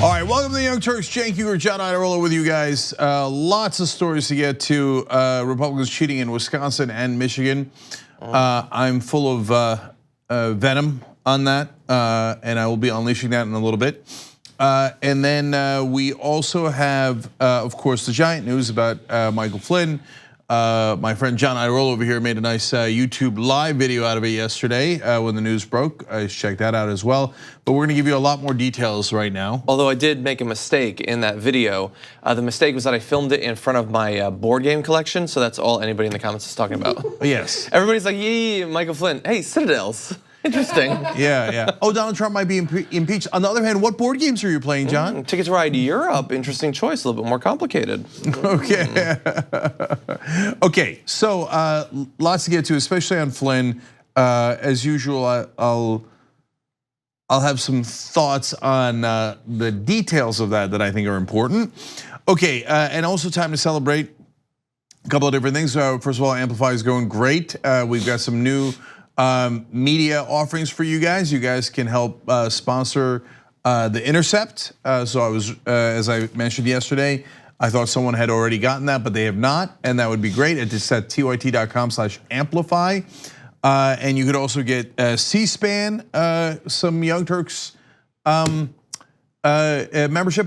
All right, welcome to the Young Turks. Cenk, Uygur, John Iadarola with you guys. Lots of stories to get to. Republicans cheating in Wisconsin and Michigan. I'm full of venom on that, and I will be unleashing that in a little bit. And then we also have, of course, the giant news about Michael Flynn. My friend John Iadarola over here made a nice YouTube live video out of it yesterday when the news broke. I checked that out as well. But we're gonna give you a lot more details right now. Although I did make a mistake in that video. The mistake was that I filmed it in front of my board game collection, so that's all anybody in the comments is talking about. Yes. Everybody's like, yee, Michael Flynn. Hey, Citadels. Interesting. Yeah. Oh, Donald Trump might be impeached. On the other hand, what board games are you playing, John? Ticket to Ride Europe. Interesting choice. A little bit more complicated. Okay. Okay. So lots to get to, especially on Flynn. As usual, I'll have some thoughts on the details of that I think are important. Okay, and also time to celebrate a couple of different things. First of all, Amplify is going great. We've got some new media offerings for you guys. You guys can help sponsor The Intercept. So I was, as I mentioned yesterday, I thought someone had already gotten that, but they have not, and that would be great. It's at tyt.com/amplify. And you could also get C-SPAN, some Young Turks membership.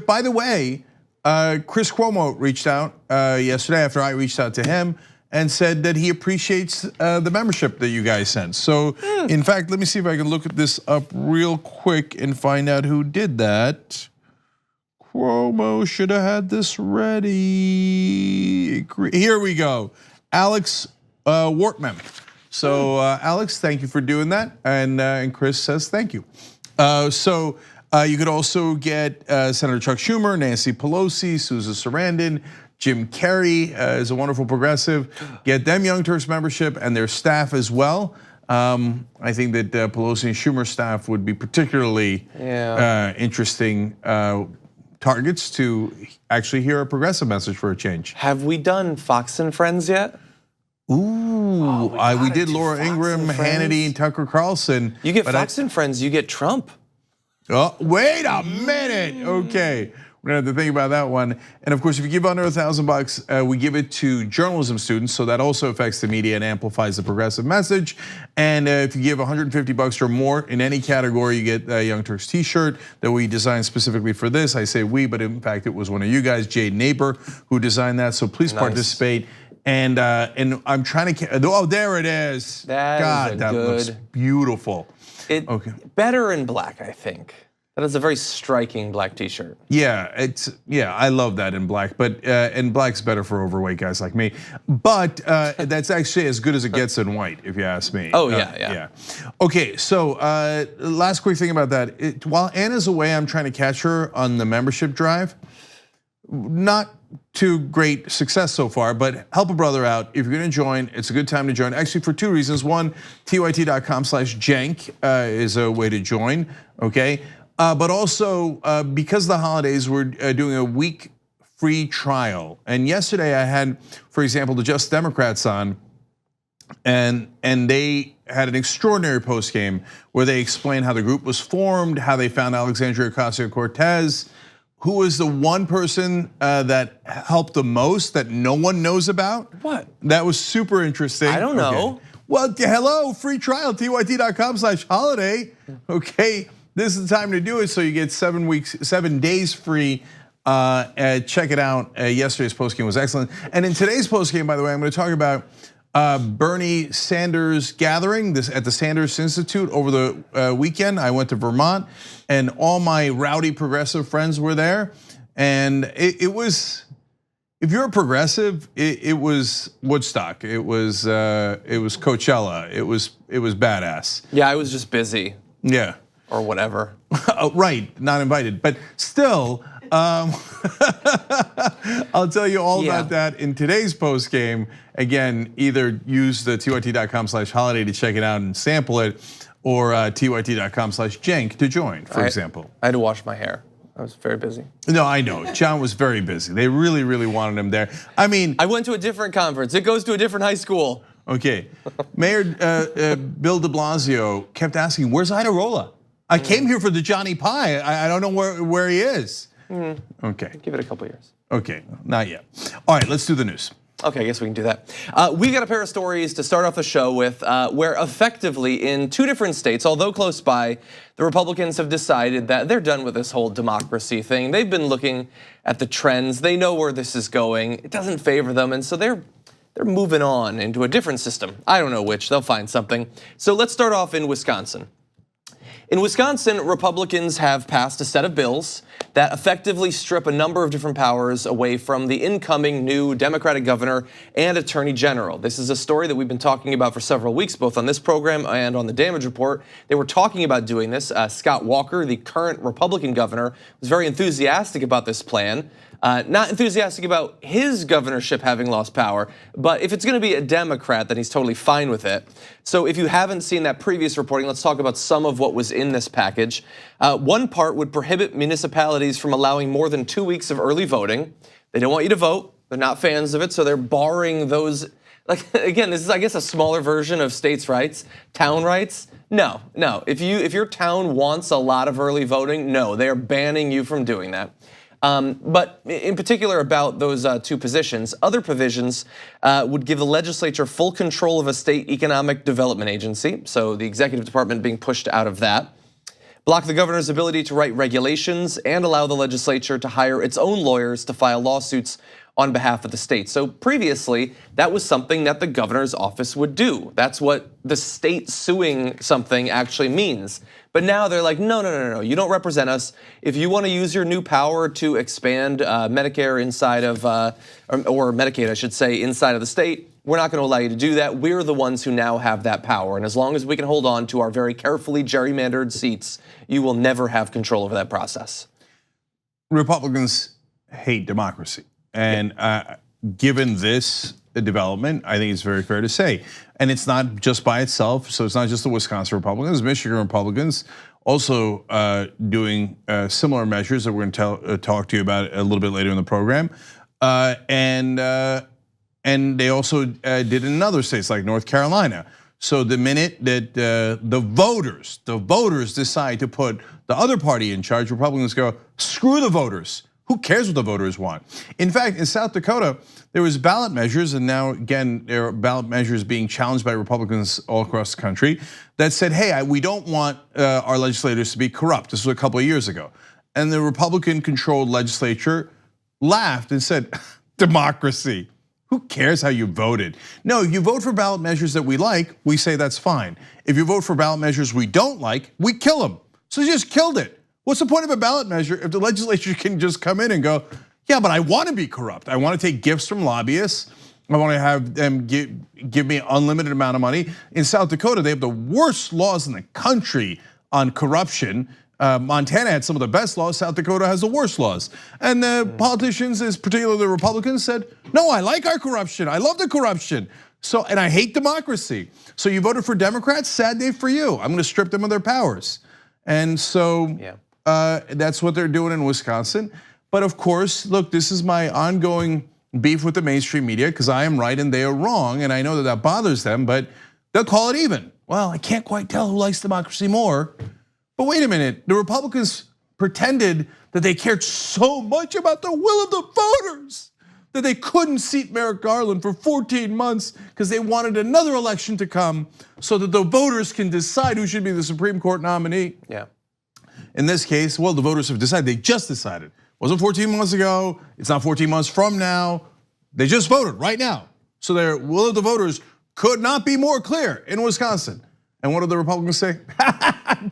By the way, Chris Cuomo reached out yesterday after I reached out to him and said that he appreciates the membership that you guys sent. So, in fact, let me see if I can look at this up real quick and find out who did that. Cuomo should have had this ready. Here we go, Alex Wortman. So, Alex, thank you for doing that, and Chris says thank you. So, you could also get Senator Chuck Schumer, Nancy Pelosi, Susan Sarandon, Jim Carrey is a wonderful progressive. Get them Young Turks membership and their staff as well. I think that Pelosi and Schumer staff would be particularly interesting targets to actually hear a progressive message for a change. Have we done Fox and Friends yet? Ooh, we did Laura Ingraham, Hannity, and Tucker Carlson. You get Fox and Friends, you get Trump. Oh, wait a minute. Okay. We're gonna have to think about that one. And of course, if you give under $1,000, we give it to journalism students, so that also affects the media and amplifies the progressive message. And if you give $150 or more in any category, you get a Young Turks t-shirt that we designed specifically for this. I say we, but in fact, it was one of you guys, Jade Neighbor, who designed that. So please participate. And I'm trying to, oh, there it is. That looks beautiful. Okay. Better in black, I think. That is a very striking black t-shirt. Yeah, I love that in black, but and black's better for overweight guys like me. But that's actually as good as it gets in white, if you ask me. Oh yeah. Okay, so last quick thing about that. While Anna's away, I'm trying to catch her on the membership drive. Not to great success so far, but help a brother out. If you're gonna join, it's a good time to join. Actually, for two reasons. One, tyt.com/Cenk is a way to join, okay? But also, because of the holidays, we're doing a week free trial. And yesterday I had, for example, the Just Democrats on, and they had an extraordinary post game where they explained how the group was formed, how they found Alexandria Ocasio-Cortez, who was the one person that helped the most that no one knows about. What? That was super interesting. I don't know. Well, hello, free trial, tyt.com/holiday. Okay. This is the time to do it, so you get 7 days free. Check it out. Yesterday's postgame was excellent. And in today's postgame, by the way, I'm gonna talk about Bernie Sanders gathering at the Sanders Institute over the weekend. I went to Vermont, and all my rowdy progressive friends were there. And it was, if you're a progressive, it was Woodstock. It was Coachella. It was badass. Yeah, I was just busy. Yeah. Or whatever. Right, not invited, but still, I'll tell you all about that in today's post game. Again, either use the tyt.com/holiday to check it out and sample it, or tyt.com/Cenk to join, for example. I had to wash my hair. I was very busy. No, I know, John was very busy. They really, really wanted him there. I mean, I went to a different conference. It goes to a different high school. Okay, Mayor Bill de Blasio kept asking, where's Iadarola? I came here for the Johnny Pie. I don't know where he is. Okay. Give it a couple years. Okay, not yet. All right, let's do the news. Okay, I guess we can do that. We got a pair of stories to start off the show with where effectively in 2 different states, although close by, the Republicans have decided that they're done with this whole democracy thing. They've been looking at the trends. They know where this is going. It doesn't favor them, and so they're moving on into a different system. I don't know which, they'll find something. So let's start off in Wisconsin. In Wisconsin, Republicans have passed a set of bills that effectively strip a number of different powers away from the incoming new Democratic governor and attorney general. This is a story that we've been talking about for several weeks, both on this program and on the Damage Report. They were talking about doing this. Scott Walker, the current Republican governor, was very enthusiastic about this plan. Not enthusiastic about his governorship having lost power, but if it's going to be a Democrat, then he's totally fine with it. So if you haven't seen that previous reporting, let's talk about some of what was in this package. One part would prohibit municipalities from allowing more than 2 weeks of early voting. They don't want you to vote. They're not fans of it, so they're barring those. Like, again, this is, I guess, a smaller version of states' rights, town rights. No. If your town wants a lot of early voting, no, they are banning you from doing that. But in particular about those 2 positions, other provisions would give the legislature full control of a state economic development agency, so the executive department being pushed out of that. Block the governor's ability to write regulations and allow the legislature to hire its own lawyers to file lawsuits on behalf of the state. So previously, that was something that the governor's office would do. That's what the state suing something actually means. But now they're like, no, you don't represent us. If you want to use your new power to expand Medicare inside of, or Medicaid, I should say, inside of the state, we're not going to allow you to do that. We're the ones who now have that power. And as long as we can hold on to our very carefully gerrymandered seats, you will never have control over that process. Republicans hate democracy. And given this development, I think it's very fair to say. And it's not just by itself, so it's not just the Wisconsin Republicans, Michigan Republicans also doing similar measures that we're going to talk to you about a little bit later in the program. And they also did in other states like North Carolina. So the minute that the voters decide to put the other party in charge, Republicans go, screw the voters. Who cares what the voters want? In fact, in South Dakota, there was ballot measures, and now again, there are ballot measures being challenged by Republicans all across the country that said, hey, we don't want our legislators to be corrupt. This was a couple of years ago. And the Republican-controlled legislature laughed and said, democracy. Who cares how you voted? No, if you vote for ballot measures that we like, we say that's fine. If you vote for ballot measures we don't like, we kill them. So they just killed it. What's the point of a ballot measure if the legislature can just come in and go, yeah, but I want to be corrupt. I want to take gifts from lobbyists. I want to have them give me an unlimited amount of money. In South Dakota, they have the worst laws in the country on corruption. Montana had some of the best laws. South Dakota has the worst laws. And the politicians, particularly the Republicans, said, no, I like our corruption. I love the corruption. So, and I hate democracy. So you voted for Democrats? Sad day for you. I'm going to strip them of their powers. And so that's what they're doing in Wisconsin. But of course, look, this is my ongoing beef with the mainstream media because I am right and they are wrong. And I know that bothers them, but they'll call it even. Well, I can't quite tell who likes democracy more. But wait a minute, the Republicans pretended that they cared so much about the will of the voters that they couldn't seat Merrick Garland for 14 months because they wanted another election to come so that the voters can decide who should be the Supreme Court nominee. Yeah. In this case, well, the voters have decided. They just decided. It wasn't 14 months ago. It's not 14 months from now. They just voted right now. So their will of the voters could not be more clear in Wisconsin. And what do the Republicans say?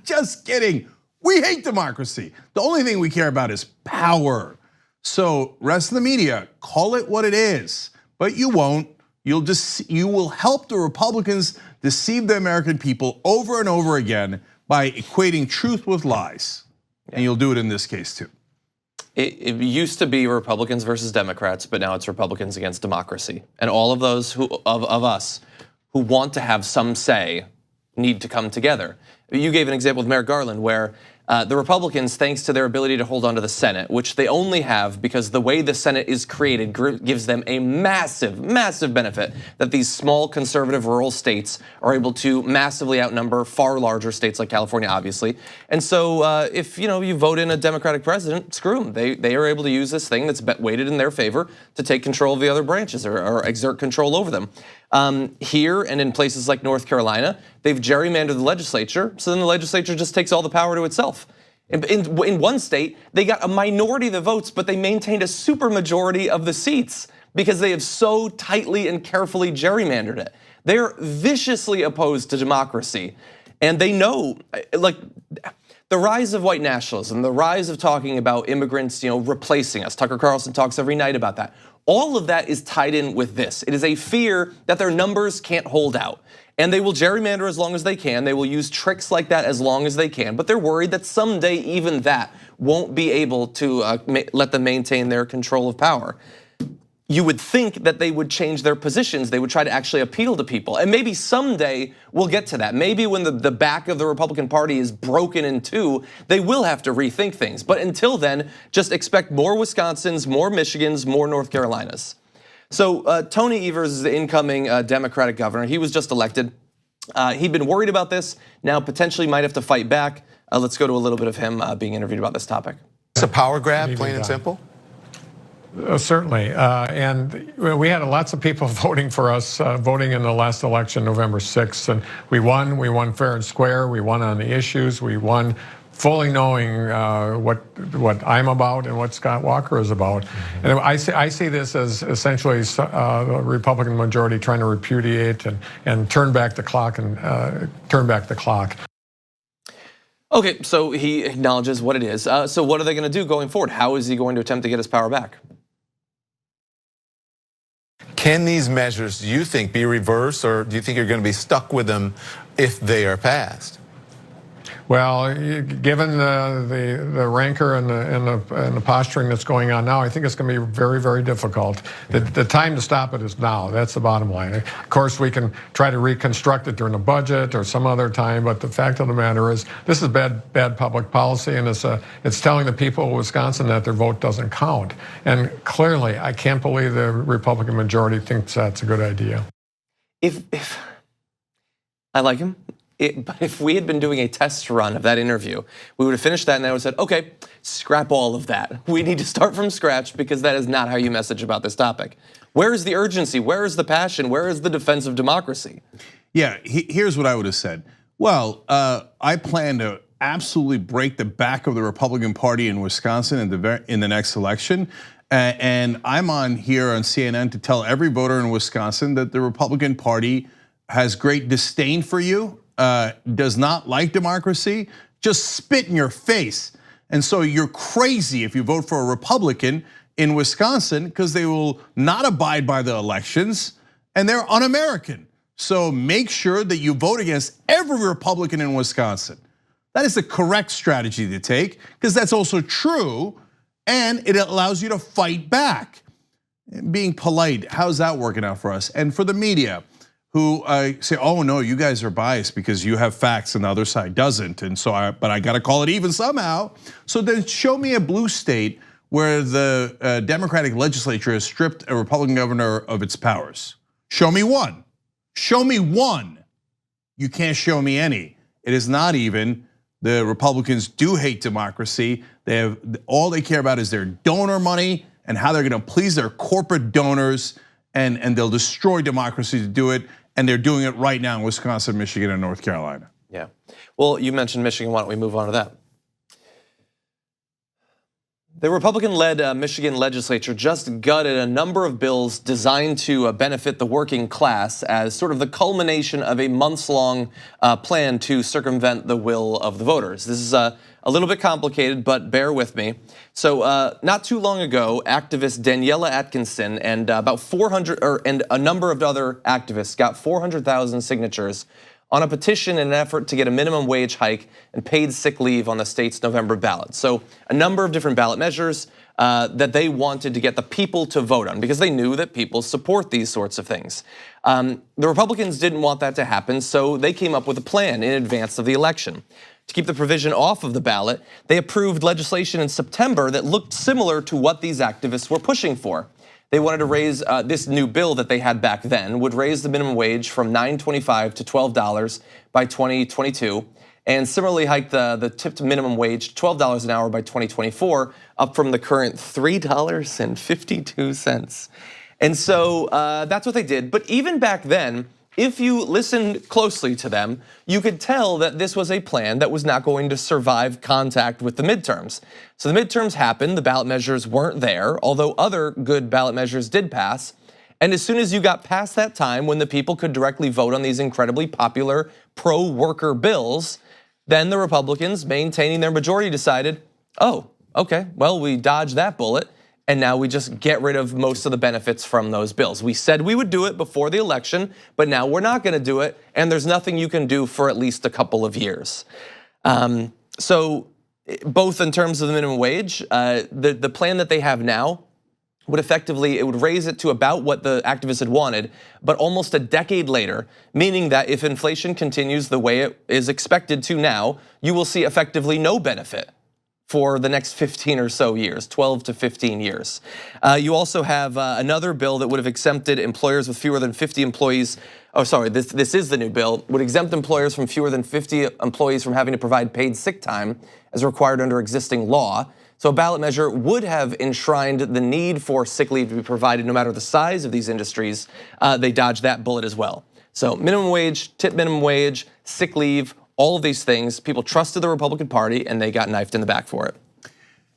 Just kidding. We hate democracy. The only thing we care about is power. So rest of the media, call it what it is, but you won't. You will help the Republicans deceive the American people over and over again by equating truth with lies. And you'll do it in this case too. It used to be Republicans versus Democrats, but now it's Republicans against democracy. And all of those of us who want to have some say need to come together. You gave an example with Merrick Garland where The Republicans, thanks to their ability to hold on to the Senate, which they only have because the way the Senate is created gives them a massive, massive benefit that these small conservative rural states are able to massively outnumber far larger states like California, obviously. And so if you vote in a Democratic president, screw them. They are able to use this thing that's weighted in their favor to take control of the other branches or exert control over them. Here and in places like North Carolina, they've gerrymandered the legislature, so then the legislature just takes all the power to itself. In one state, they got a minority of the votes, but they maintained a supermajority of the seats because they have so tightly and carefully gerrymandered it. They're viciously opposed to democracy, and they know, like, the rise of white nationalism, the rise of talking about immigrants, replacing us. Tucker Carlson talks every night about that. All of that is tied in with this. It is a fear that their numbers can't hold out. And they will gerrymander as long as they can. They will use tricks like that as long as they can. But they're worried that someday even that won't be able to let them maintain their control of power. You would think that they would change their positions. They would try to actually appeal to people. And maybe someday we'll get to that. Maybe when the back of the Republican Party is broken in two, they will have to rethink things. But until then, just expect more Wisconsins, more Michigans, more North Carolinas. So Tony Evers is the incoming Democratic governor. He was just elected. He'd been worried about this. Now potentially might have to fight back. Let's go to a little bit of him being interviewed about this topic. It's a power grab, plain and simple. Certainly, and we had lots of people voting for us, voting in the last election, November 6th, and we won fair and square, we won on the issues, we won fully knowing what I'm about and what Scott Walker is about. And I see this as essentially the Republican majority trying to repudiate and turn back the clock Okay, so he acknowledges what it is. So what are they going to do going forward? How is he going to attempt to get his power back? Can these measures, do you think, be reversed, or do you think you're going to be stuck with them if they are passed? Well, given the rancor and the posturing that's going on now, I think it's going to be very, very difficult. The time to stop it is now. That's the bottom line. Of course, we can try to reconstruct it during the budget or some other time, but the fact of the matter is, this is bad public policy, and it's telling the people of Wisconsin that their vote doesn't count. And clearly, I can't believe the Republican majority thinks that's a good idea. If I like him. But if we had been doing a test run of that interview, we would have finished that and I would have said, okay, scrap all of that. We need to start from scratch because that is not how you message about this topic. Where is the urgency? Where is the passion? Where is the defense of democracy? Yeah, here's what I would have said. Well, I plan to absolutely break the back of the Republican Party in Wisconsin in the next election. And I'm on here on CNN to tell every voter in Wisconsin that the Republican Party has great disdain for you, does not like democracy, just spit in your face. And so you're crazy if you vote for a Republican in Wisconsin because they will not abide by the elections and they're un-American. So make sure that you vote against every Republican in Wisconsin. That is the correct strategy to take because that's also true and it allows you to fight back. Being polite, how's that working out for us? And for the media, who say, oh no, you guys are biased because you have facts and the other side doesn't. And so, but I gotta call it even somehow. So then show me a blue state where the Democratic legislature has stripped a Republican governor of its powers. Show me one. Show me one. You can't show me any. It is not even. The Republicans do hate democracy. All they care about is their donor money and how they're gonna please their corporate donors, and they'll destroy democracy to do it. And they're doing it right now in Wisconsin, Michigan, and North Carolina. Yeah, well, you mentioned Michigan, why don't we move on to that? The Republican-led Michigan legislature just gutted a number of bills designed to benefit the working class as sort of the culmination of a months-long plan to circumvent the will of the voters. This is a little bit complicated, but bear with me. So not too long ago, activist Daniela Atkinson and about 400, and a number of other activists got 400,000 signatures on a petition in an effort to get a minimum wage hike and paid sick leave on the state's November ballot. So a number of different ballot measures that they wanted to get the people to vote on because they knew that people support these sorts of things. The Republicans didn't want that to happen, so they came up with a plan in advance of the election to keep the provision off of the ballot, they approved legislation in September that looked similar to what these activists were pushing for. They wanted to raise, this new bill that they had back then would raise the minimum wage from $9.25 to $12 by 2022, and similarly hike the tipped minimum wage to $12 an hour by 2024, up from the current $3.52. And so that's what they did. But even back then, if you listened closely to them, you could tell that this was a plan that was not going to survive contact with the midterms. So the midterms happened, the ballot measures weren't there, although other good ballot measures did pass. And as soon as you got past that time when the people could directly vote on these incredibly popular pro-worker bills, then the Republicans, maintaining their majority, decided, oh, okay, well, we dodged that bullet, and now we just get rid of most of the benefits from those bills. We said we would do it before the election, but now we're not gonna do it, and there's nothing you can do for at least a couple of years. So both in terms of the minimum wage, the plan that they have now would effectively, it would raise it to about what the activists had wanted, but almost a decade later, meaning that if inflation continues the way it is expected to now, you will see effectively no benefit for the next 15 or so years, 12 to 15 years. You also have another bill that would have exempted employers with fewer than 50 employees. Oh, sorry, this is the new bill, would exempt employers from fewer than 50 employees from having to provide paid sick time as required under existing law. So a ballot measure would have enshrined the need for sick leave to be provided no matter the size of these industries. They dodged that bullet as well. So minimum wage, tip minimum wage, sick leave, all of these things, people trusted the Republican Party and they got knifed in the back for it.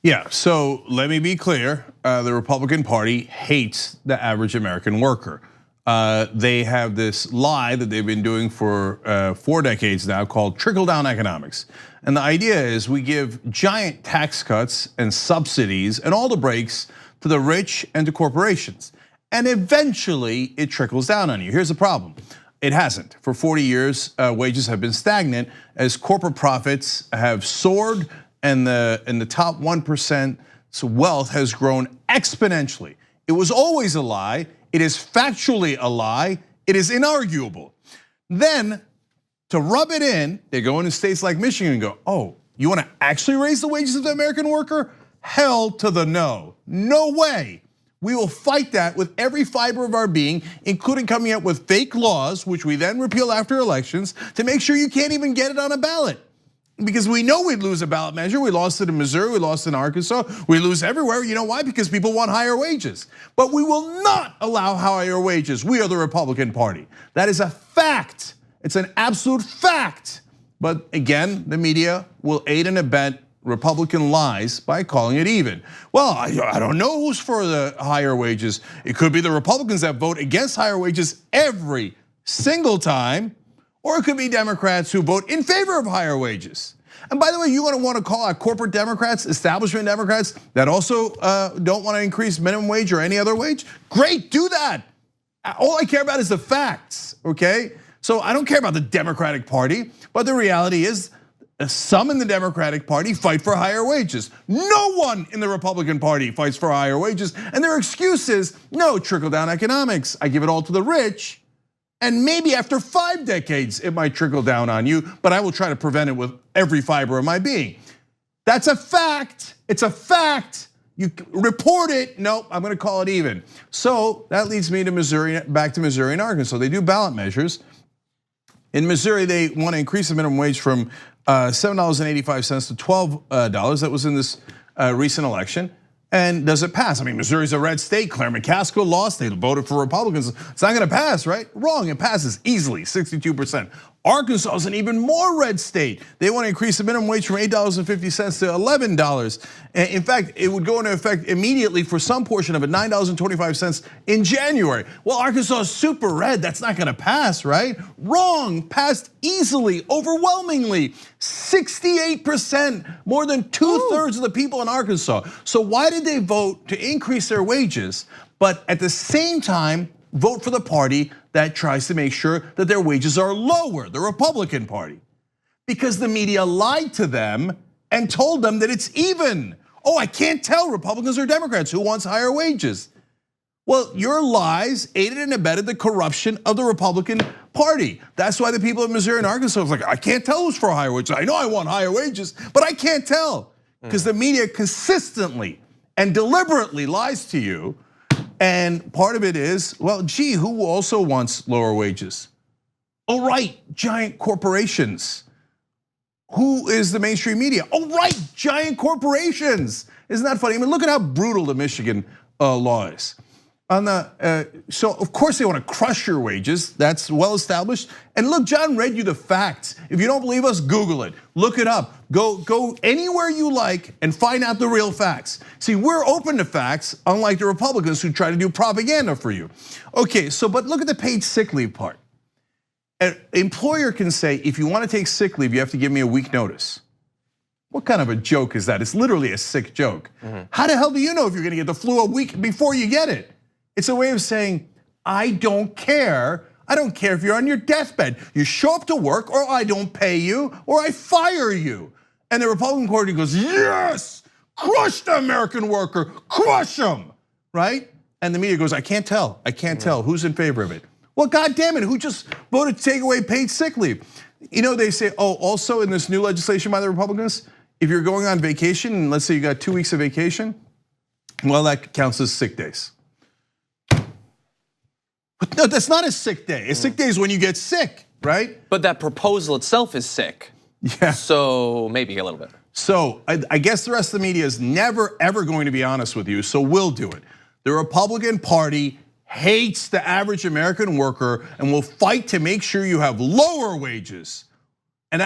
Yeah, so let me be clear, the Republican Party hates the average American worker. They have this lie that they've been doing for 4 decades now called Trickle-Down Economics. And the idea is we give giant tax cuts and subsidies and all the breaks to the rich and to corporations. And eventually it trickles down on you. Here's the problem. It hasn't. For 40 years, wages have been stagnant as corporate profits have soared and the top 1%'s wealth has grown exponentially. It was always a lie. It is factually a lie. It is inarguable. Then, to rub it in, they go into states like Michigan and go, oh, you wanna actually raise the wages of the American worker? Hell to the no. No way. We will fight that with every fiber of our being, including coming up with fake laws, which we then repeal after elections, to make sure you can't even get it on a ballot. Because we know we'd lose a ballot measure. We lost it in Missouri, we lost it in Arkansas, we lose everywhere. You know why? Because people want higher wages. But we will not allow higher wages. We are the Republican Party. That is a fact. It's an absolute fact. But again, the media will aid and abet Republican lies by calling it even. Well, I don't know who's for the higher wages. It could be the Republicans that vote against higher wages every single time, or it could be Democrats who vote in favor of higher wages. And by the way, you're gonna wanna call out corporate Democrats, establishment Democrats that also don't wanna increase minimum wage or any other wage? Great, do that. All I care about is the facts, okay? So I don't care about the Democratic Party, but the reality is some in the Democratic Party fight for higher wages. No one in the Republican Party fights for higher wages, and their excuse is, no, trickle-down economics. I give it all to the rich, and maybe after 5 decades, it might trickle down on you, but I will try to prevent it with every fiber of my being. That's a fact, it's a fact. You report it, nope, I'm gonna call it even. So that leads me to Missouri, back to Missouri and Arkansas. They do ballot measures. In Missouri, they wanna increase the minimum wage from $7.85 to $12. That was in this recent election. And does it pass? I mean, Missouri's a red state. Claire McCaskill lost. They voted for Republicans. It's not gonna pass, right? Wrong, it passes easily, 62%. Arkansas is an even more red state. They want to increase the minimum wage from $8.50 to $11. In fact, it would go into effect immediately for some portion of it, $9.25 in January. Well, Arkansas is super red, that's not gonna pass, right? Wrong, passed easily, overwhelmingly, 68%, more than 2/3 of the people in Arkansas. So why did they vote to increase their wages, but at the same time, vote for the party that tries to make sure that their wages are lower, the Republican Party? Because the media lied to them and told them that it's even. Oh, I can't tell Republicans or Democrats who wants higher wages. Well, your lies aided and abetted the corruption of the Republican party. That's why the people of Missouri and Arkansas was like, I can't tell who's for higher wages. I know I want higher wages, but I can't tell. Because the media consistently and deliberately lies to you. And part of it is, well, gee, who also wants lower wages? Oh, right, giant corporations. Who is the mainstream media? Oh, right, giant corporations. Isn't that funny? I mean, look at how brutal the Michigan law is. So of course they want to crush your wages. That's well established. And look, John read you the facts. If you don't believe us, Google it, look it up. Go anywhere you like and find out the real facts. See, we're open to facts, unlike the Republicans who try to do propaganda for you. Okay, so but look at the paid sick leave part. An employer can say, if you want to take sick leave, you have to give me a week notice. What kind of a joke is that? It's literally a sick joke. How the hell do you know if you're gonna get the flu a week before you get it? It's a way of saying, I don't care. I don't care if you're on your deathbed. You show up to work or I don't pay you or I fire you. And the Republican Party goes, yes, crush the American worker, crush them, right? And the media goes, I can't tell who's in favor of it. Well, God damn it, who just voted to take away paid sick leave? You know, they say, oh, also in this new legislation by the Republicans, if you're going on vacation, and let's say you got 2 weeks of vacation, well, that counts as sick days. But no, that's not a sick day. A sick day is when you get sick, right? But that proposal itself is sick. Yeah. So maybe a little bit. So I guess the rest of the media is never ever going to be honest with you, so we'll do it. The Republican Party hates the average American worker and will fight to make sure you have lower wages. And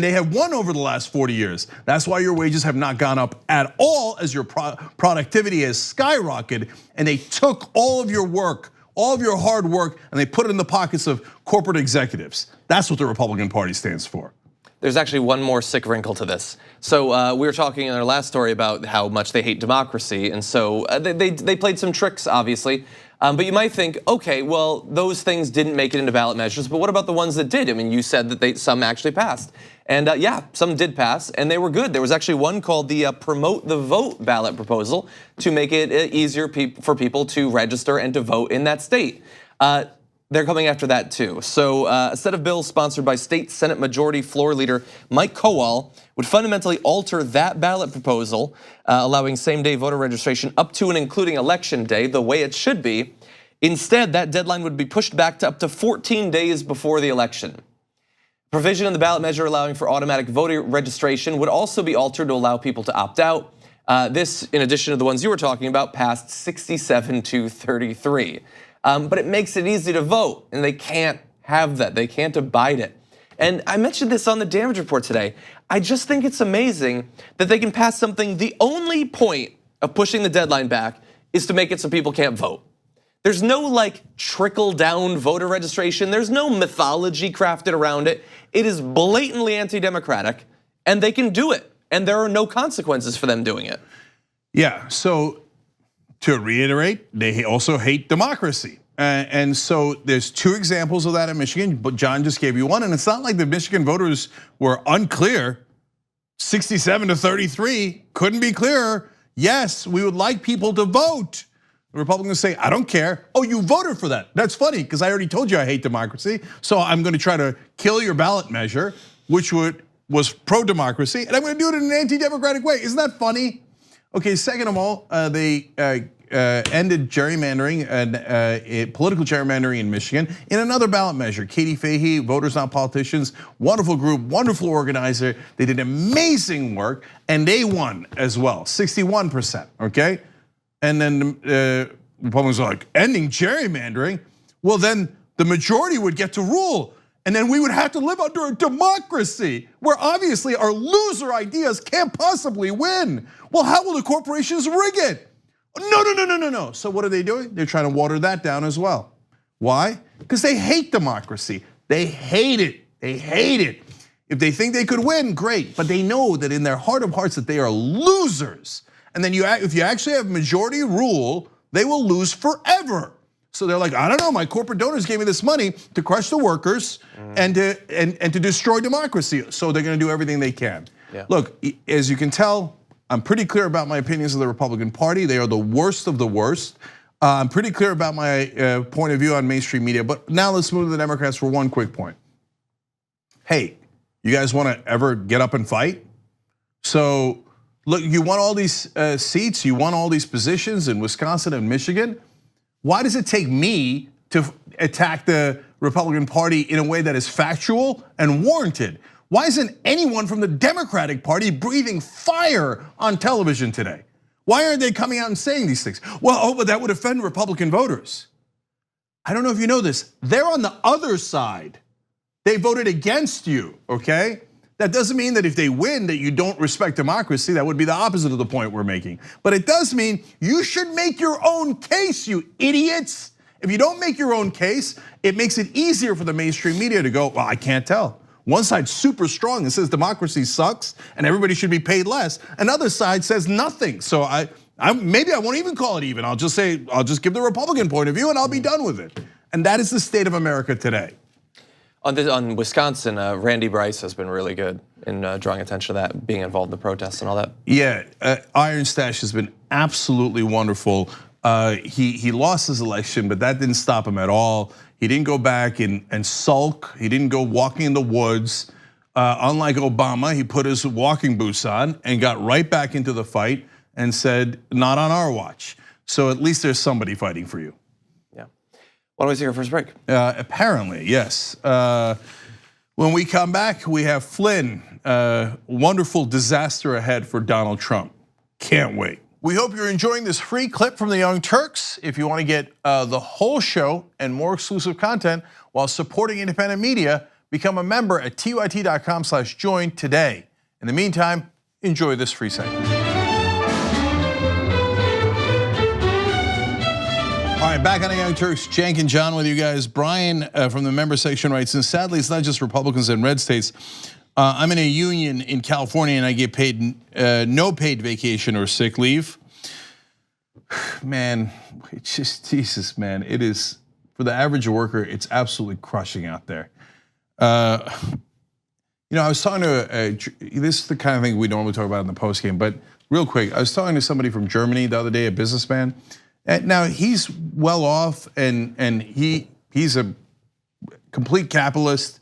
they have won over the last 40 years. That's why your wages have not gone up at all as your productivity has skyrocketed. And they took all of your work, all of your hard work, and they put it in the pockets of corporate executives. That's what the Republican Party stands for. There's actually one more sick wrinkle to this. So we were talking in our last story about how much they hate democracy, and so they played some tricks, obviously. But you might think, okay, well, those things didn't make it into ballot measures, but what about the ones that did? I mean, you said that some actually passed. And yeah, some did pass, and they were good. There was actually one called the Promote the Vote ballot proposal to make it easier for people to register and to vote in that state. They're coming after that too. So a set of bills sponsored by State Senate Majority Floor Leader Mike Kowal would fundamentally alter that ballot proposal, allowing same-day voter registration up to and including election day the way it should be. Instead, that deadline would be pushed back to up to 14 days before the election. Provision in the ballot measure allowing for automatic voter registration would also be altered to allow people to opt out. This, in addition to the ones you were talking about, passed 67 to 33. But it makes it easy to vote, and they can't have that. They can't abide it. And I mentioned this on the damage report today. I just think it's amazing that they can pass something. The only point of pushing the deadline back is to make it so people can't vote. There's no like trickle-down voter registration. There's no mythology crafted around it. It is blatantly anti-democratic, and they can do it. And there are no consequences for them doing it. Yeah, so to reiterate, they also hate democracy. And so there's two examples of that in Michigan, but John just gave you one. And it's not like the Michigan voters were unclear. 67 to 33, couldn't be clearer. Yes, we would like people to vote. The Republicans say, I don't care. Oh, you voted for that. That's funny, because I already told you I hate democracy. So I'm gonna try to kill your ballot measure, which was pro-democracy, and I'm gonna do it in an anti-democratic way. Isn't that funny? Okay, second of all, they ended gerrymandering and political gerrymandering in Michigan in another ballot measure. Katie Fahey, Voters Not Politicians, wonderful group, wonderful organizer. They did amazing work, and they won as well, 61%, okay? And then Republicans are like, ending gerrymandering? Well, then the majority would get to rule, and then we would have to live under a democracy where obviously our loser ideas can't possibly win. Well, how will the corporations rig it? No. So what are they doing? They're trying to water that down as well. Why? Because they hate democracy. They hate it. They hate it. If they think they could win, great. But they know that in their heart of hearts that they are losers. And then if you actually have majority rule, they will lose forever. So they're like, I don't know, my corporate donors gave me this money to crush the workers and to destroy democracy. So they're gonna do everything they can. Yeah. Look, as you can tell, I'm pretty clear about my opinions of the Republican Party. They are the worst of the worst. I'm pretty clear about my point of view on mainstream media, but now let's move to the Democrats for one quick point. Hey, you guys want to ever get up and fight? So look, you won all these seats, you won all these positions in Wisconsin and Michigan. Why does it take me to attack the Republican Party in a way that is factual and warranted? Why isn't anyone from the Democratic Party breathing fire on television today? Why aren't they coming out and saying these things? Well, but that would offend Republican voters. I don't know if you know this. They're on the other side. They voted against you, okay? That doesn't mean that if they win that you don't respect democracy. That would be the opposite of the point we're making. But it does mean you should make your own case, you idiots. If you don't make your own case, it makes it easier for the mainstream media to go, well, I can't tell. One side's super strong and says democracy sucks and everybody should be paid less. Another side says nothing. So maybe I won't even call it even. I'll just give the Republican point of view and I'll be done with it. And that is the state of America today. On Wisconsin, Randy Bryce has been really good in drawing attention to that, being involved in the protests and all that. Yeah, Iron Stash has been absolutely wonderful. He lost his election, but that didn't stop him at all. He didn't go back and sulk. He didn't go walking in the woods. Unlike Obama, he put his walking boots on and got right back into the fight and said, not on our watch. So at least there's somebody fighting for you. Yeah. Why don't we take our first break? Apparently, yes. When we come back, we have Flynn. Wonderful disaster ahead for Donald Trump. Can't wait. We hope you're enjoying this free clip from the Young Turks. If you want to get the whole show and more exclusive content while supporting independent media, become a member at tyt.com/join today. In the meantime, enjoy this free segment. All right, back on the Young Turks, Cenk and John with you guys. Brian from the member section writes, and sadly, it's not just Republicans in red states. I'm in a union in California and I get paid no paid vacation or sick leave. Man, it's just Jesus, man. It is, for the average worker, it's absolutely crushing out there. I was talking to, this is the kind of thing we normally talk about in the post game, but real quick, I was talking to somebody from Germany the other day, a businessman. And now he's well off and he's a complete capitalist.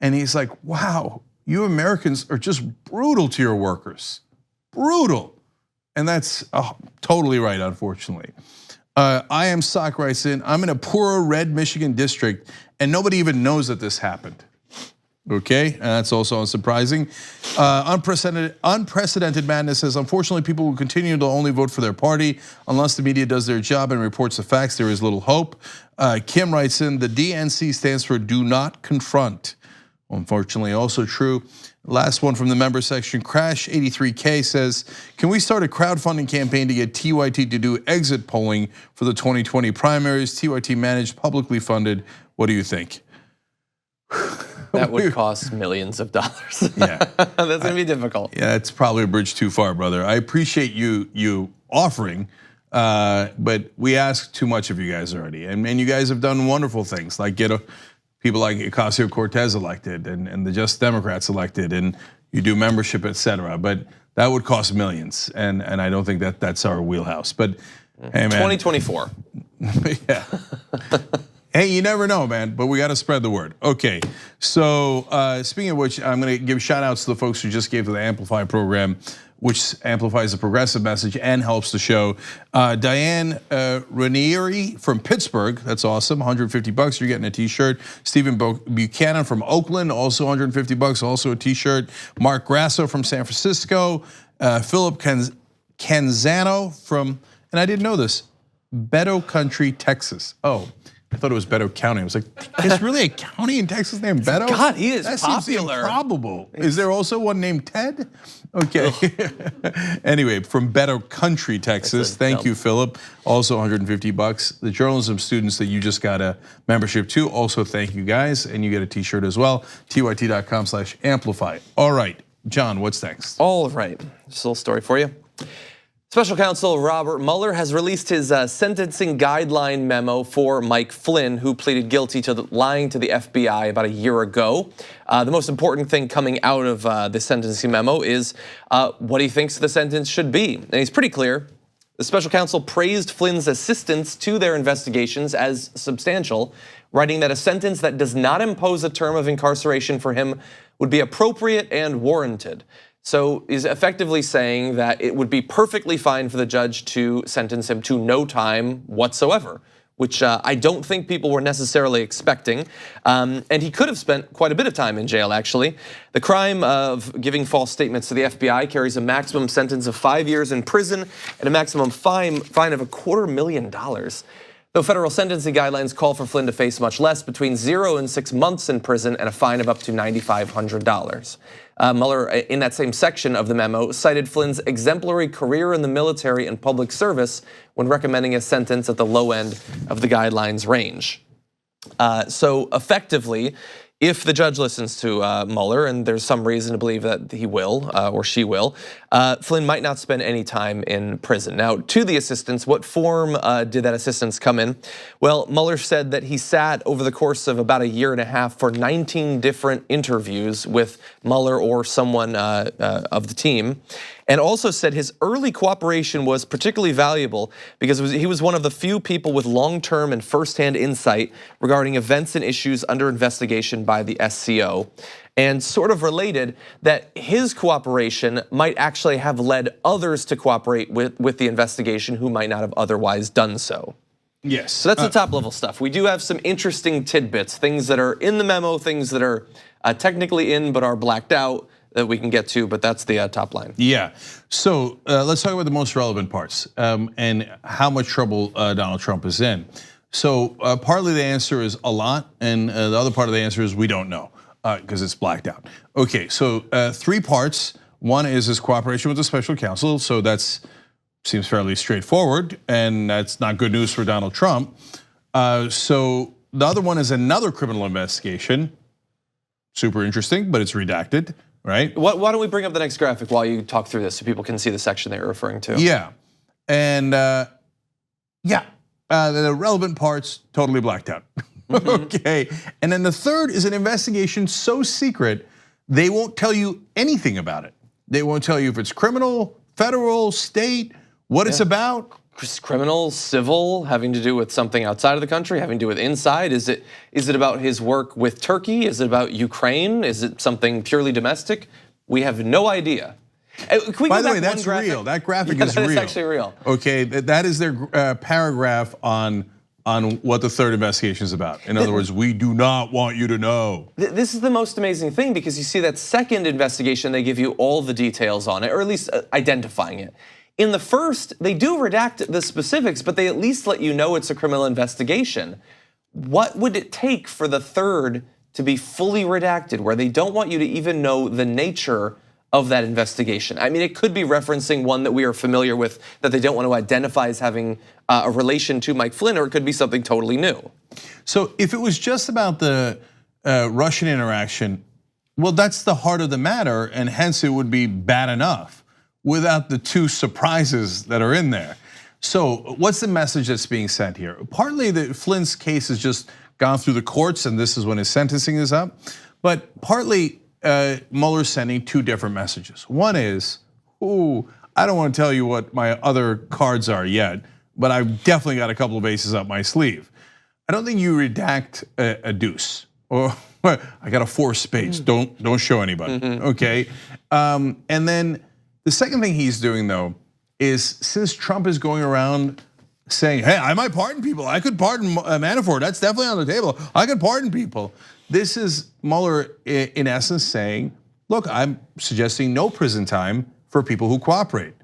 And he's like, wow, you Americans are just brutal to your workers, brutal. And that's totally right, unfortunately. I am Sock writes in, I'm in a poorer red Michigan district and nobody even knows that this happened. Okay, and that's also unsurprising. Unprecedented madness says, unfortunately, people will continue to only vote for their party unless the media does their job and reports the facts. There is little hope. Kim writes in, the DNC stands for do not confront. Unfortunately, also true. Last one from the member section, Crash83K says, can we start a crowdfunding campaign to get TYT to do exit polling for the 2020 primaries? TYT managed, publicly funded. What do you think? That would cost millions of dollars. Yeah, that's gonna be difficult. Yeah, it's probably a bridge too far, brother. I appreciate you offering, but we asked too much of you guys already, and you guys have done wonderful things, like get people like Ocasio-Cortez elected, and the Just Democrats elected, and you do membership, etc. But that would cost millions, and I don't think that's our wheelhouse. But hey, man, 2024. Yeah. Hey, you never know, man, but we got to spread the word. Okay, so speaking of which, I'm gonna give shout outs to the folks who just gave to the Amplify program, which amplifies the progressive message and helps the show. Diane Ranieri from Pittsburgh, that's awesome, $150, you're getting a t-shirt. Stephen Buchanan from Oakland, also $150, also a t-shirt. Mark Grasso from San Francisco. Philip Canzano from, and I didn't know this, Beto Country, Texas. Oh. I thought it was Beto County. I was like, there's really a county in Texas named Beto? God, he is that popular. Seems improbable. Is there also one named Ted? Okay. Anyway, from Beto Country, Texas. Thank you, Philip. Also $150. The journalism students that you just got a membership to, also thank you guys, and you get a t-shirt as well. tyt.com/amplify. All right, John, what's next? All right, just a little story for you. Special counsel Robert Mueller has released his sentencing guideline memo for Mike Flynn, who pleaded guilty to lying to the FBI about a year ago. The most important thing coming out of the sentencing memo is what he thinks the sentence should be. And he's pretty clear, The special counsel praised Flynn's assistance to their investigations as substantial, writing that a sentence that does not impose a term of incarceration for him would be appropriate and warranted. So he's effectively saying that it would be perfectly fine for the judge to sentence him to no time whatsoever, which I don't think people were necessarily expecting. And he could have spent quite a bit of time in jail, actually. The crime of giving false statements to the FBI carries a maximum sentence of 5 years in prison and a maximum fine of $250,000. Though federal sentencing guidelines call for Flynn to face much less, between 0 and 6 months in prison and a fine of up to $9,500. Mueller, in that same section of the memo, cited Flynn's exemplary career in the military and public service when recommending a sentence at the low end of the guidelines range. So effectively, if the judge listens to Mueller, and there's some reason to believe that he will or she will, Flynn might not spend any time in prison. Now, to the assistance, what form did that assistance come in? Well, Mueller said that he sat over the course of about a year and a half for 19 different interviews with Mueller or someone of the team, and also said his early cooperation was particularly valuable because he was one of the few people with long-term and first-hand insight regarding events and issues under investigation by the SCO. And sort of related, that his cooperation might actually have led others to cooperate with the investigation who might not have otherwise done so. Yes. So that's the top level stuff. We do have some interesting tidbits, things that are in the memo, things that are technically in but are blacked out that we can get to, but that's the top line. Yeah, so let's talk about the most relevant parts and how much trouble Donald Trump is in. So partly the answer is a lot, and the other part of the answer is we don't know because it's blacked out. Okay, so 3 parts. One is his cooperation with the special counsel, so that's seems fairly straightforward, and that's not good news for Donald Trump. So the other one is another criminal investigation. Super interesting, but it's redacted. Right? Why don't we bring up the next graphic while you talk through this so people can see the section that you're referring to? Yeah, and the relevant parts totally blacked out. Okay, and then the third is an investigation so secret they won't tell you anything about it. They won't tell you if it's criminal, federal, state, what it's about. Criminal, civil, having to do with something outside of the country, having to do with inside? Is it about his work with Turkey? Is it about Ukraine? Is it something purely domestic? We have no idea. By the way, that's real. That graphic is real. That is actually real. Okay, that is their paragraph on what the third investigation is about. In other words, we do not want you to know. This is the most amazing thing because you see that second investigation, they give you all the details on it, or at least identifying it. In the first, they do redact the specifics, but they at least let you know it's a criminal investigation. What would it take for the third to be fully redacted, where they don't want you to even know the nature of that investigation? I mean, it could be referencing one that we are familiar with that they don't want to identify as having a relation to Mike Flynn, or it could be something totally new. So if it was just about the Russian interaction, well, that's the heart of the matter, and hence it would be bad enough without the 2 surprises that are in there. So what's the message that's being sent here? Partly that Flynn's case has just gone through the courts and this is when his sentencing is up. But partly Mueller's sending 2 different messages. One is, I don't want to tell you what my other cards are yet, but I've definitely got a couple of aces up my sleeve. I don't think you redact a deuce, or I got a 4 spades, don't show anybody, okay? And then the second thing he's doing though is, since Trump is going around saying, hey, I might pardon people, I could pardon Manafort, that's definitely on the table, I could pardon people. This is Mueller in essence saying, look, I'm suggesting no prison time for people who cooperate.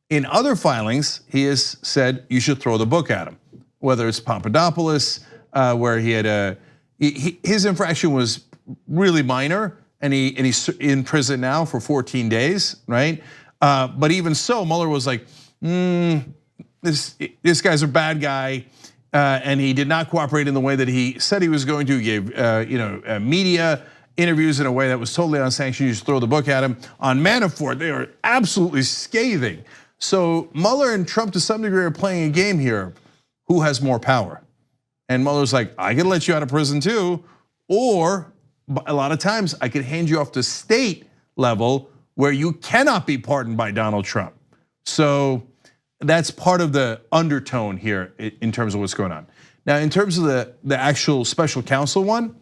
In other filings, he has said you should throw the book at him. Whether it's Papadopoulos, where he had his infraction was really minor, and he's in prison now for 14 days, right? But even so, Mueller was like, this guy's a bad guy, and he did not cooperate in the way that he said he was going to. He gave media interviews in a way that was totally unsanctioned. You just throw the book at him. On Manafort, they are absolutely scathing. So Mueller and Trump, to some degree, are playing a game here. Who has more power? And Mueller's like, I can let you out of prison too, or a lot of times I could hand you off to state level where you cannot be pardoned by Donald Trump. So that's part of the undertone here in terms of what's going on. Now, in terms of the actual special counsel one,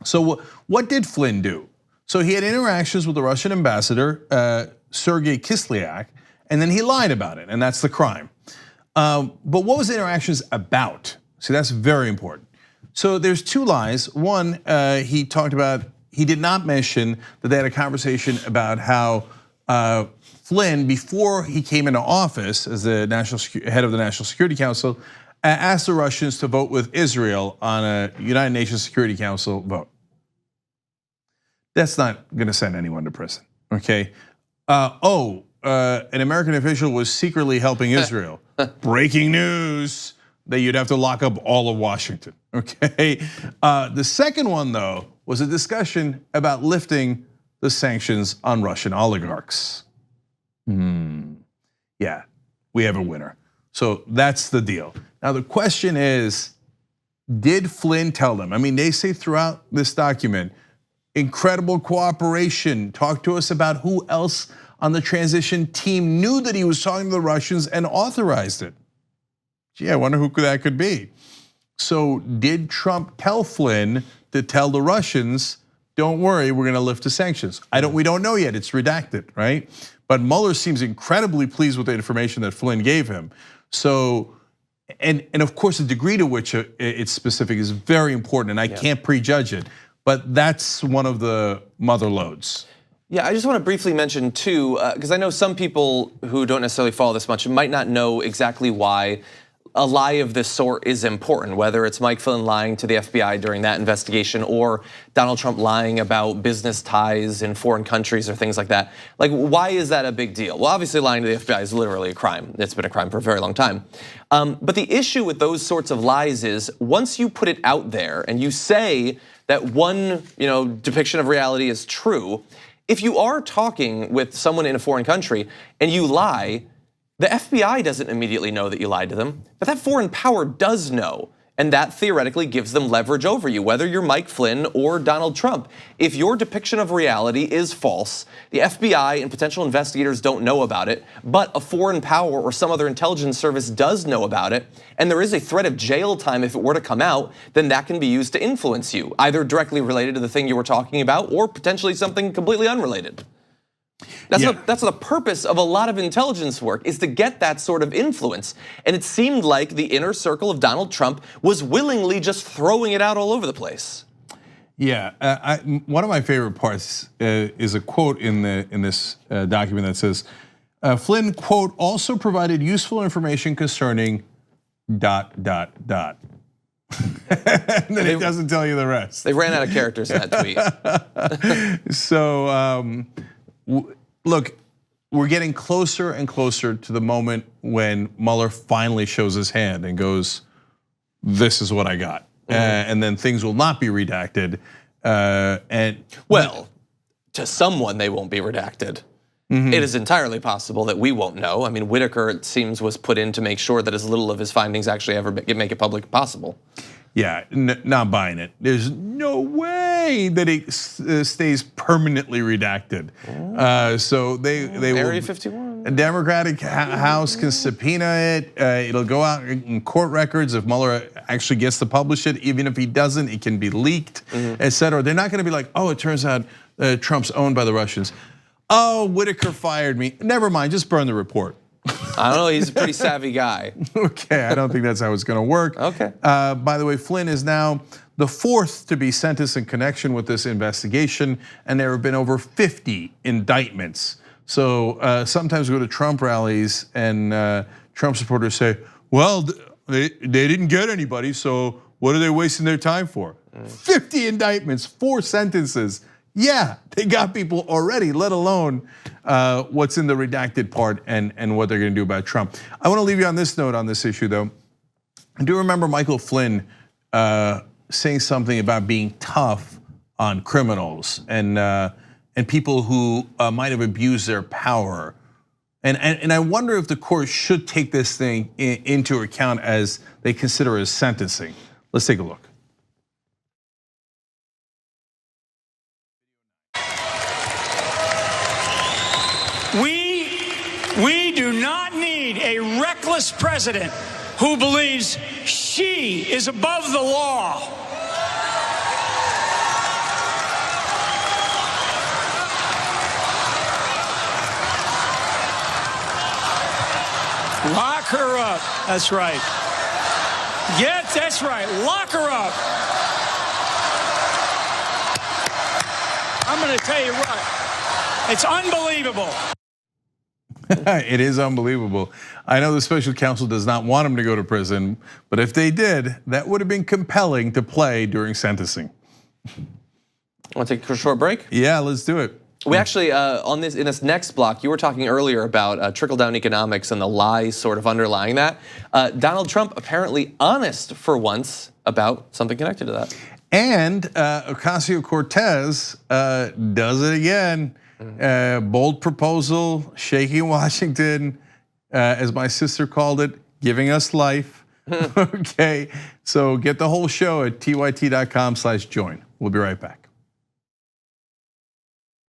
so what did Flynn do? So he had interactions with the Russian ambassador, Sergei Kislyak, and then he lied about it, and that's the crime. But what was the interactions about? See, that's very important. So there's two lies. One, he talked about, he did not mention that they had a conversation about how Flynn, before he came into office as the head of the National Security Council, asked the Russians to vote with Israel on a United Nations Security Council vote. That's not gonna send anyone to prison, okay? An American official was secretly helping Israel. Breaking news, that you'd have to lock up all of Washington, okay? The second one, though, was a discussion about lifting the sanctions on Russian oligarchs. Yeah, we have a winner. So that's the deal. Now the question is, did Flynn tell them? I mean, they say throughout this document, incredible cooperation, talk to us about who else on the transition team knew that he was talking to the Russians and authorized it. Gee, I wonder who that could be. So did Trump tell Flynn to tell the Russians, don't worry, we're gonna lift the sanctions? We don't know yet, it's redacted, right? But Mueller seems incredibly pleased with the information that Flynn gave him. So, and of course the degree to which it's specific is very important, and I can't prejudge it, but that's one of the mother lodes. Yeah, I just want to briefly mention too, because I know some people who don't necessarily follow this much might not know exactly why a lie of this sort is important, whether it's Mike Flynn lying to the FBI during that investigation or Donald Trump lying about business ties in foreign countries or things like that. Like, why is that a big deal? Well, obviously lying to the FBI is literally a crime. It's been a crime for a very long time. But the issue with those sorts of lies is once you put it out there and you say that one depiction of reality is true, if you are talking with someone in a foreign country and you lie, the FBI doesn't immediately know that you lied to them, but that foreign power does know. And that theoretically gives them leverage over you, whether you're Mike Flynn or Donald Trump. If your depiction of reality is false, the FBI and potential investigators don't know about it, but a foreign power or some other intelligence service does know about it, and there is a threat of jail time if it were to come out, then that can be used to influence you, either directly related to the thing you were talking about or potentially something completely unrelated. That's the purpose of a lot of intelligence work, is to get that sort of influence. And it seemed like the inner circle of Donald Trump was willingly just throwing it out all over the place. Yeah, one of my favorite parts is a quote in this document that says, Flynn, quote, also provided useful information concerning ... And then it doesn't tell you the rest. They ran out of characters in that tweet. So, look, we're getting closer and closer to the moment when Mueller finally shows his hand and goes, this is what I got. And then things will not be redacted. Well, to someone they won't be redacted. It is entirely possible that we won't know. I mean, Whitaker, it seems, was put in to make sure that as little of his findings actually ever make it public possible. Yeah, not buying it. There's no way that it stays permanently redacted. So they Area will. 51. A Democratic House can subpoena it. It'll go out in court records if Mueller actually gets to publish it. Even if he doesn't, it can be leaked, et cetera. They're not going to be like, oh, it turns out Trump's owned by the Russians. Oh, Whitaker fired me. Never mind, just burn the report. I don't know, he's a pretty savvy guy. Okay, I don't think that's how it's gonna work. Okay. By the way, Flynn is now the fourth to be sentenced in connection with this investigation, and there have been over 50 indictments. So sometimes we go to Trump rallies and Trump supporters say, well, they didn't get anybody, so what are they wasting their time for? 50 indictments, 4 sentences. Yeah, they got people already, let alone what's in the redacted part and what they're gonna do about Trump. I wanna leave you on this note on this issue though. I do remember Michael Flynn saying something about being tough on criminals and people who might have abused their power. And I wonder if the court should take this thing into account as they consider as sentencing. Let's take a look. We do not need need a reckless president who believes she is above the law. Lock her up. That's right. That's right. Lock her up. I'm going to tell you what. It's unbelievable. It is unbelievable. I know the special counsel does not want him to go to prison, but if they did, that would have been compelling to play during sentencing. Want to take a short break? Yeah, let's do it. We actually, in this next block, you were talking earlier about trickle-down economics and the lies sort of underlying that. Donald Trump apparently honest for once about something connected to that. And Ocasio-Cortez does it again. Bold proposal, shaking Washington, as my sister called it, giving us life. Okay, so get the whole show at tyt.com/join. We'll be right back.